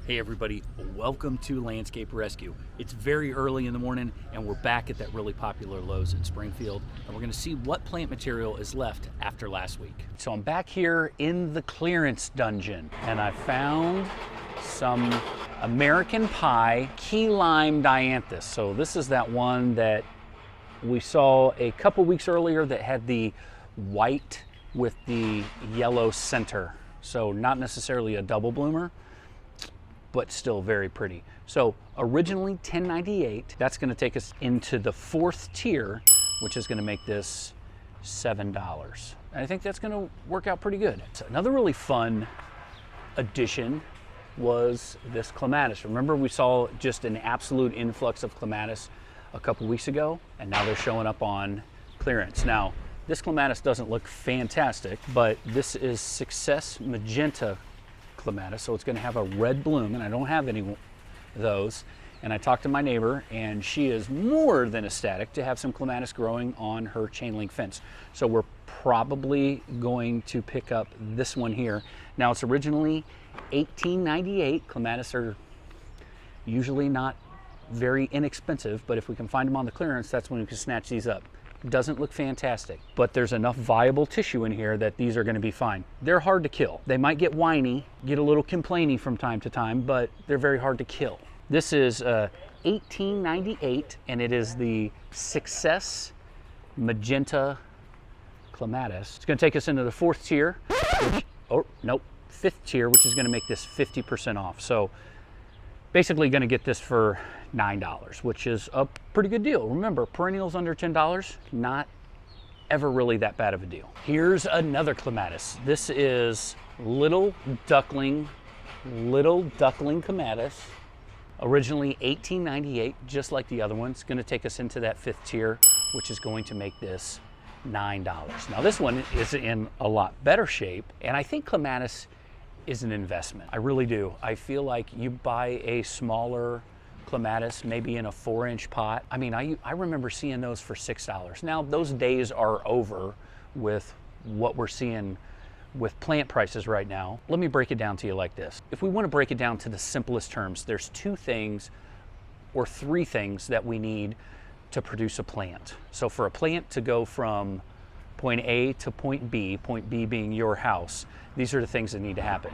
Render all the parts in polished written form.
Hey everybody, welcome to Landscape Rescue. It's very early in the morning and we're back at that really popular Lowe's in Springfield, and we're gonna see what plant material is left after last week. So I'm back here in the clearance dungeon and I found some American Pie Key Lime Dianthus. So this is that one that we saw a couple weeks earlier that had the white with the yellow center. So not necessarily a double bloomer, but still very pretty. So originally $10.98, that's gonna take us into the fourth tier, which is gonna make this $7. And I think that's gonna work out pretty good. So another really fun addition was this clematis. Remember we saw just an absolute influx of clematis a couple weeks ago, and now they're showing up on clearance. Now, this clematis doesn't look fantastic, but this is Success Magenta Clematis, so it's going to have a red bloom, and I don't have any of those. And I talked to my neighbor, and she is more than ecstatic to have some clematis growing on her chain link fence. So we're probably going to pick up this one here. Now it's originally $18.98. Clematis are usually not very inexpensive, but if we can find them on the clearance, that's when we can snatch these up. Doesn't look fantastic, but there's enough viable tissue in here that these are going to be fine. They're hard to kill. They might get whiny, get a little complainy from time to time, but they're very hard to kill. This is $18.98, and it is the Success Magenta Clematis. It's going to take us into the fourth tier, fifth tier, which is going to make this 50% off. So basically going to get this for $9, which is a pretty good deal. Remember, perennials under $10, not ever really that bad of a deal. Here's another clematis. This is Little Duckling Clematis. Originally $18.98, just like the other one. It's gonna take us into that fifth tier, which is going to make this $9. Now this one is in a lot better shape, and I think clematis is an investment. I really do. I feel like you buy a smaller clematis, maybe in a 4-inch pot. I mean, I remember seeing those for $6. Now those days are over with what we're seeing with plant prices right now. Let me break it down to you like this. If we want to break it down to the simplest terms, there's two things or three things that we need to produce a plant. So for a plant to go from point A to point B being your house, these are the things that need to happen.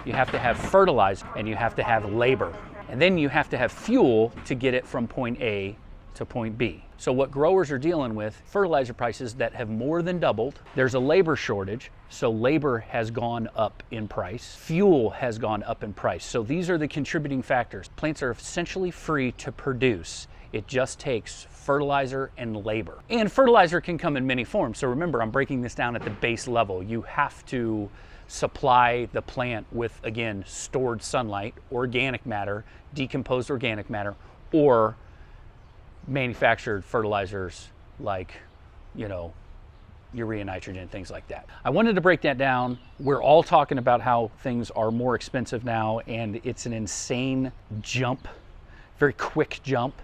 You have to have fertilizer, and you have to have labor. And then you have to have fuel to get it from point A to point B. So what growers are dealing with, fertilizer prices that have more than doubled. There's a labor shortage, so labor has gone up in price. Fuel has gone up in price. So these are the contributing factors. Plants are essentially free to produce. It just takes fertilizer and labor. And fertilizer can come in many forms. So remember, I'm breaking this down at the base level. You have to supply the plant with, again, stored sunlight, organic matter, decomposed organic matter, or manufactured fertilizers like, urea, nitrogen, things like that. I wanted to break that down. We're all talking about how things are more expensive now, and it's an insane jump, very quick jump.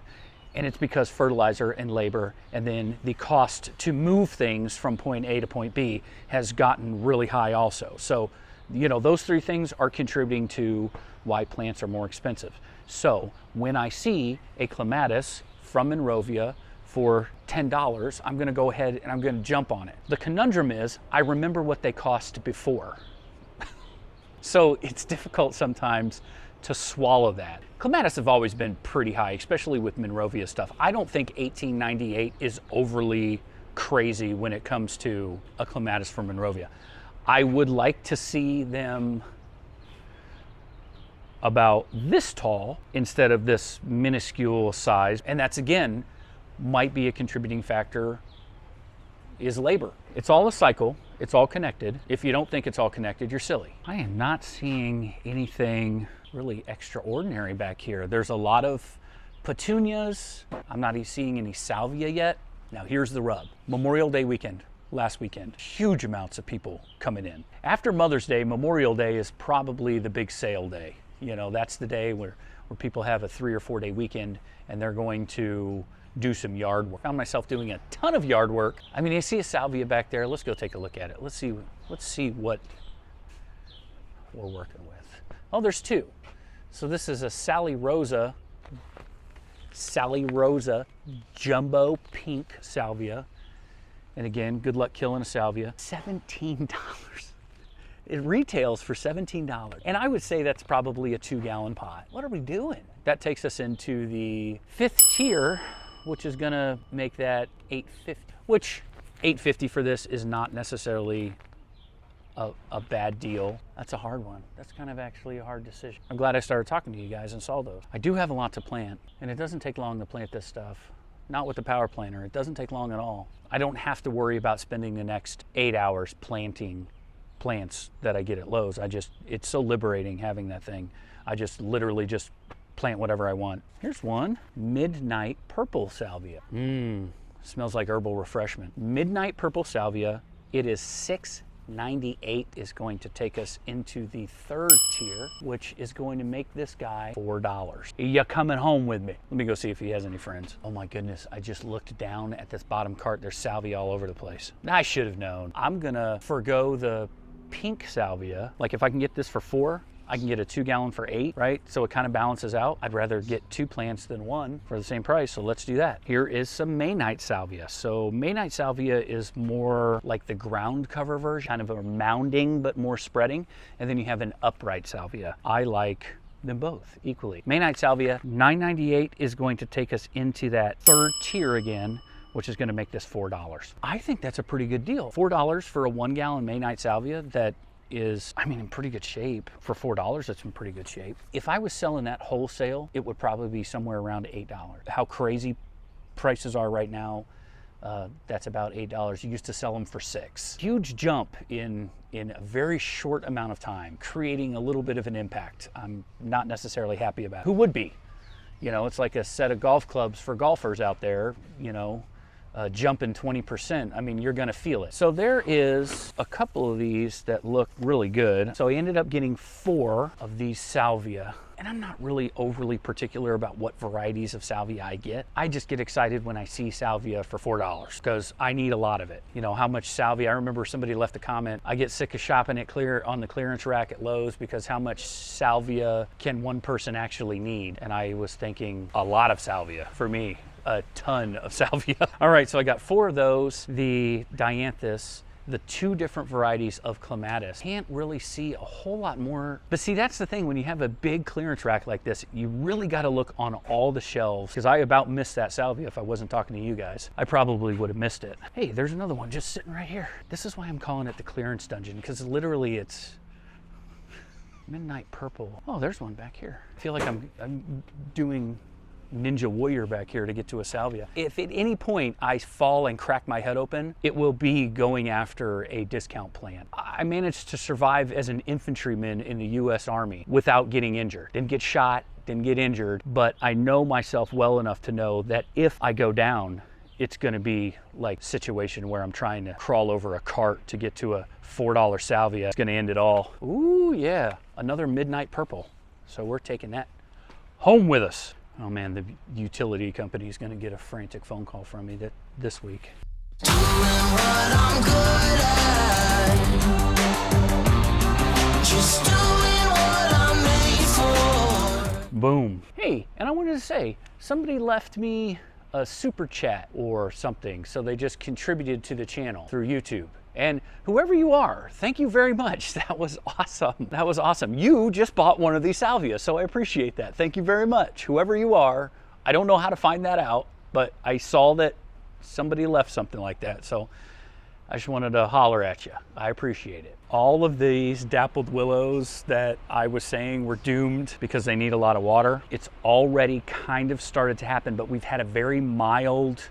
And it's because fertilizer and labor, and then the cost to move things from point A to point B has gotten really high also. So, those three things are contributing to why plants are more expensive. So when I see a clematis from Monrovia for $10, I'm gonna go ahead and I'm gonna jump on it. The conundrum is, I remember what they cost before. So it's difficult sometimes to swallow that. Clematis have always been pretty high, especially with Monrovia stuff. I don't think $18.98 is overly crazy when it comes to a clematis from Monrovia. I would like to see them about this tall instead of this minuscule size. And that's, again, might be a contributing factor is labor. It's all a cycle. It's all connected. If you don't think it's all connected, you're silly. I am not seeing anything really extraordinary back here. There's a lot of petunias. I'm not seeing any salvia yet. Now here's the rub. Memorial Day weekend, last weekend, huge amounts of people coming in. After Mother's Day, Memorial Day is probably the big sale day. That's the day where people have a 3 or 4 day weekend and they're going to do some yard work. I found myself doing a ton of yard work. I mean, I see a salvia back there. Let's go take a look at it. Let's see what we're working with. Oh, there's two. So this is a Sally Rosa jumbo pink salvia. And again, good luck killing a salvia. $17. It retails for $17. And I would say that's probably a 2-gallon pot. What are we doing? That takes us into the 5th tier, which is gonna make that $8.50, which $8.50 for this is not necessarily a bad deal. That's a hard one. That's kind of actually a hard decision. I'm glad I started talking to you guys and saw those. I do have a lot to plant, and it doesn't take long to plant this stuff. Not with the power planter. It doesn't take long at all. I don't have to worry about spending the next 8 hours planting plants that I get at Lowe's. It's so liberating having that thing. I just literally just plant whatever I want. Here's one, Midnight Purple Salvia. Smells like herbal refreshment. Midnight Purple Salvia. It is $6.98 is going to take us into the 3rd tier, which is going to make this guy $4. You coming home with me? Let me go see if he has any friends. Oh my goodness, I just looked down at this bottom cart. There's salvia all over the place. I should have known. I'm gonna forego the pink salvia. Like if I can get this for $4, I can get a 2-gallon for $8, right? So it kind of balances out. I'd rather get 2 plants than 1 for the same price, so let's do that. Here is some Night Salvia. So Night Salvia is more like the ground cover version, kind of a mounding but more spreading. And then you have an upright salvia. I like them both equally. Night Salvia, $9.98 is going to take us into that 3rd tier again, which is gonna make this $4. I think that's a pretty good deal. $4 for a 1-gallon Night Salvia that is, I mean, in pretty good shape. For $4, it's in pretty good shape. If I was selling that wholesale, it would probably be somewhere around $8. How crazy prices are right now, that's about $8. You used to sell them for $6. Huge jump in a very short amount of time, creating a little bit of an impact I'm not necessarily happy about. Who would be? You know, it's like a set of golf clubs for golfers out there, you know, jumping 20%, I mean, you're gonna feel it. So there is a couple of these that look really good. So I ended up getting 4 of these salvia. And I'm not really overly particular about what varieties of salvia I get. I just get excited when I see salvia for $4 because I need a lot of it. You know, how much salvia, I remember somebody left a comment, I get sick of shopping it on the clearance rack at Lowe's because how much salvia can one person actually need? And I was thinking a lot of salvia for me. A ton of salvia. All right, so I got 4 of those, the Dianthus, the 2 different varieties of Clematis. Can't really see a whole lot more, but see, that's the thing, when you have a big clearance rack like this, you really got to look on all the shelves, because I about missed that salvia. If I wasn't talking to you guys, I probably would have missed it. Hey, there's another one just sitting right here. This is why I'm calling it the clearance dungeon, because literally it's Midnight Purple. Oh, there's one back here. I feel like I'm doing Ninja Warrior back here to get to a salvia. If at any point I fall and crack my head open, it will be going after a discount plan. I managed to survive as an infantryman in the US Army without getting injured. Didn't get shot, didn't get injured, but I know myself well enough to know that if I go down, it's gonna be like a situation where I'm trying to crawl over a cart to get to a $4 salvia. It's gonna end it all. Ooh, yeah, another Midnight Purple. So we're taking that home with us. Oh man, the utility company is going to get a frantic phone call from me this week. Doing what I'm good at. Just doing what I'm made for. Boom. Hey, and I wanted to say, somebody left me a super chat or something, so they just contributed to the channel through YouTube. And whoever you are, thank you very much. That was awesome. That was awesome. You just bought one of these salvia, so I appreciate that. Thank you very much. Whoever you are, I don't know how to find that out, but I saw that somebody left something like that, so I just wanted to holler at you. I appreciate it. All of these dappled willows that I was saying were doomed because they need a lot of water, it's already kind of started to happen, but we've had a very mild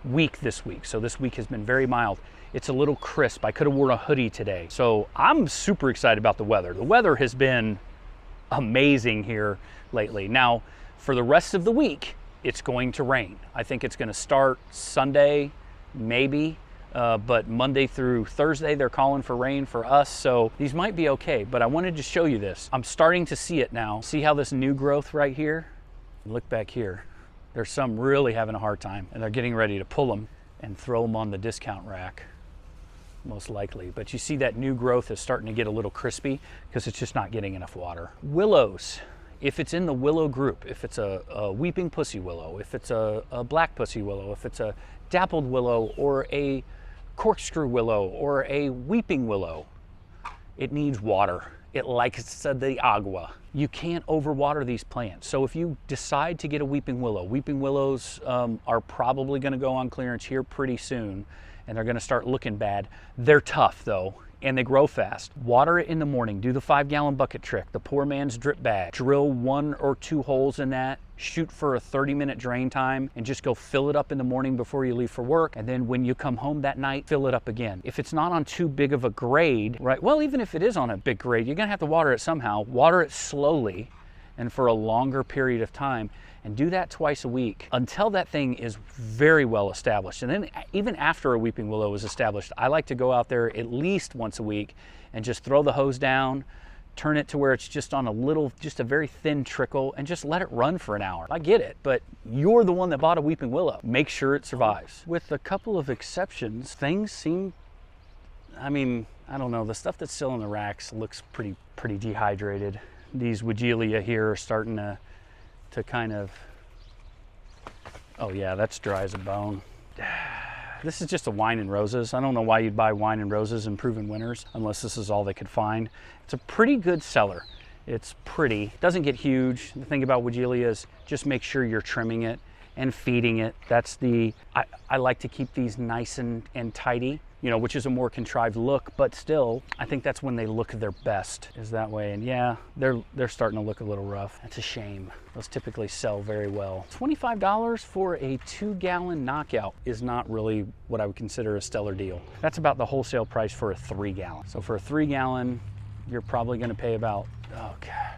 week this week. So this week has been very mild. It's a little crisp. I could have worn a hoodie today. So I'm super excited about the weather. The weather has been amazing here lately. Now, for the rest of the week, it's going to rain. I think it's going to start Sunday, maybe, but Monday through Thursday, they're calling for rain for us. So these might be okay, but I wanted to show you this. I'm starting to see it now. See how this new growth right here? Look back here. There's some really having a hard time, and they're getting ready to pull them and throw them on the discount rack, most likely. But you see that new growth is starting to get a little crispy because it's just not getting enough water. Willows. If it's in the willow group, if it's a weeping pussy willow, if it's a black pussy willow, if it's a dappled willow or a corkscrew willow or a weeping willow, it needs water. It likes the agua. You can't overwater these plants. So if you decide to get a weeping willows are probably gonna go on clearance here pretty soon, and they're gonna start looking bad. They're tough though, and they grow fast. Water it in the morning. Do the 5-gallon bucket trick, the poor man's drip bag. Drill 1 or 2 holes in that, shoot for a 30-minute drain time, and just go fill it up in the morning before you leave for work. And then when you come home that night, fill it up again. If it's not on too big of a grade, right? Well, even if it is on a big grade, you're gonna have to water it somehow. Water it slowly and for a longer period of time, and do that twice a week until that thing is very well established. And then even after a weeping willow is established, I like to go out there at least once a week and just throw the hose down, turn it to where it's just on just a very thin trickle, and just let it run for an hour. I get it, but you're the one that bought a weeping willow. Make sure it survives. With a couple of exceptions, things seem, I mean, I don't know, the stuff that's still in the racks looks pretty dehydrated. These Weigela here are starting to kind of, oh yeah, that's dry as a bone. This is just a wine and roses. I don't know why you'd buy wine and roses in proven winners unless this is all they could find. It's a pretty good seller. It's pretty, doesn't get huge. The thing about Weigela is just make sure you're trimming it and feeding it. That's I like to keep these nice and tidy, you know, which is a more contrived look, but still, I think that's when they look their best, is that way. And yeah, they're starting to look a little rough. That's a shame. Those typically sell very well. $25 for a 2-gallon knockout is not really what I would consider a stellar deal. That's about the wholesale price for a 3-gallon. So for a 3-gallon, you're probably gonna pay about, oh God,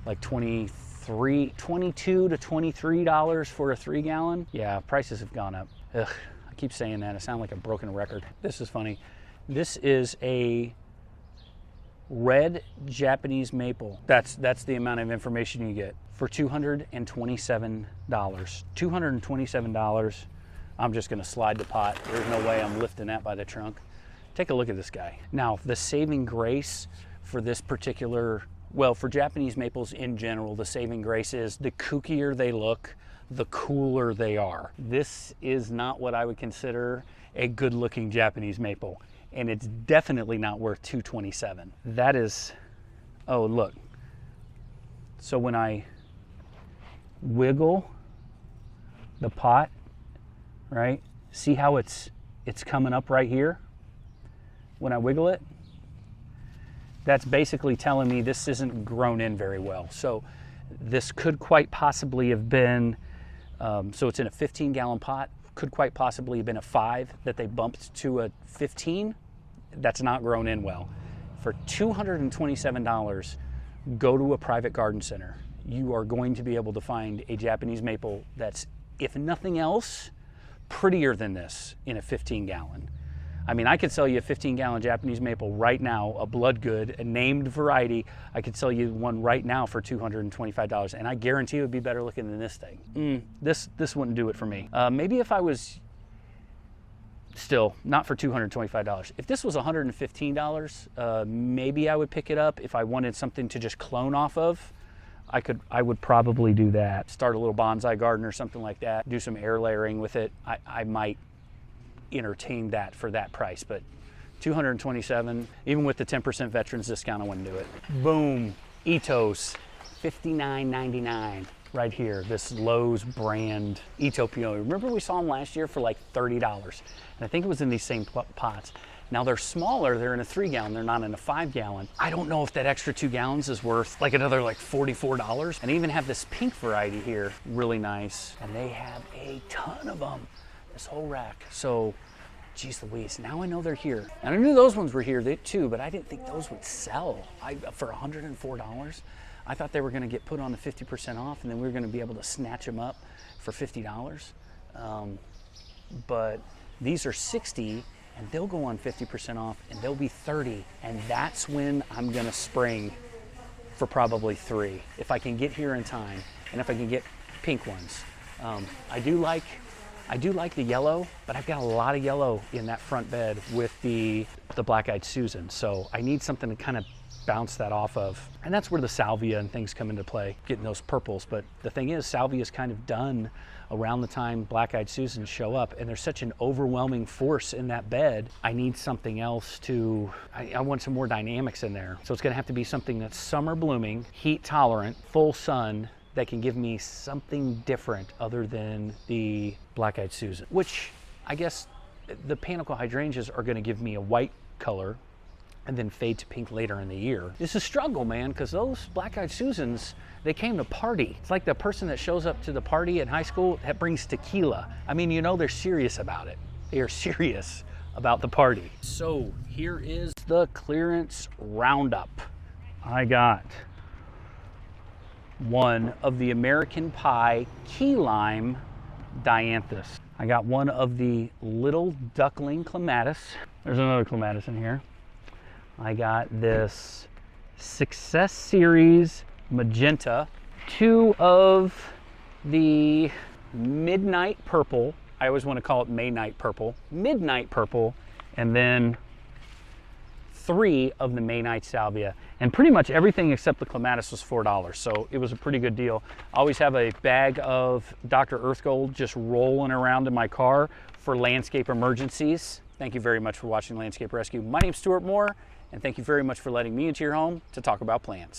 like $22 to $23 for a 3-gallon. Yeah, prices have gone up. Ugh, I keep saying that. I sound like a broken record. This is funny. This is a red Japanese maple. That's the amount of information you get for $227. $227. I'm just gonna slide the pot. There's no way I'm lifting that by the trunk. Take a look at this guy. Now, the saving grace for this particular, well, for Japanese maples in general, the saving grace is the kookier they look, the cooler they are. This is not what I would consider a good-looking Japanese maple, and it's definitely not worth $227. That is, oh look. So when I wiggle the pot, right? See how it's coming up right here? When I wiggle it, that's basically telling me this isn't grown in very well. So this could quite possibly have been, so it's in a 15-gallon pot, could quite possibly have been a 5 that they bumped to a 15. That's not grown in well. For $227, go to a private garden center. You are going to be able to find a Japanese maple that's, if nothing else, prettier than this in a 15-gallon. I mean, I could sell you a 15-gallon Japanese maple right now, a blood good, a named variety. I could sell you one right now for $225, and I guarantee it would be better looking than this thing. This wouldn't do it for me. Maybe if I was, still, not for $225. If this was $115, maybe I would pick it up. If I wanted something to just clone off of, I would probably do that. Start a little bonsai garden or something like that. Do some air layering with it. I might entertain that for that price, but $227, even with the 10% veterans discount, I wouldn't do it. Boom, Ito's, $59.99 right here. This Lowe's brand Ito Peony. Remember we saw them last year for like $30, and I think it was in these same pots. Now they're smaller, they're in a 3-gallon, they're not in a 5-gallon. I don't know if that extra 2 gallons is worth like another like $44. And they even have this pink variety here, really nice. And they have a ton of them, this whole rack. So, geez Louise, now I know they're here. And I knew those ones were here too, but I didn't think those would sell for $104. I thought they were gonna get put on the 50% off, and then we were gonna be able to snatch them up for $50. But these are 60, and they'll go on 50% off, and they'll be 30, and that's when I'm gonna spring for probably 3, if I can get here in time, and if I can get pink ones. I do like the yellow, but I've got a lot of yellow in that front bed with the Black-Eyed Susan, so I need something to kind of bounce that off of. And that's where the salvia and things come into play, getting those purples. But the thing is, salvia is kind of done around the time black-eyed Susans show up, and there's such an overwhelming force in that bed. I need something else to, I want some more dynamics in there. So it's gonna have to be something that's summer blooming, heat tolerant, full sun, that can give me something different other than the black-eyed Susan, which I guess the panicle hydrangeas are gonna give me a white color and then fade to pink later in the year. It's a struggle, man, because those black-eyed Susans, they came to party. It's like the person that shows up to the party in high school that brings tequila. I mean, you know they're serious about it. They are serious about the party. So here is the clearance roundup. I got one of the American Pie Key Lime Dianthus. I got one of the Little Duckling Clematis. There's another clematis in here. I got this Success Series Magenta, two of the Midnight Purple. I always want to call it Midnight Purple, and then three of the Night Salvia. And pretty much everything except the clematis was $4, so it was a pretty good deal. I always have a bag of Dr. Earth Gold just rolling around in my car for landscape emergencies. Thank you very much for watching Landscape Rescue. My name's Stuart Moore, and thank you very much for letting me into your home to talk about plants.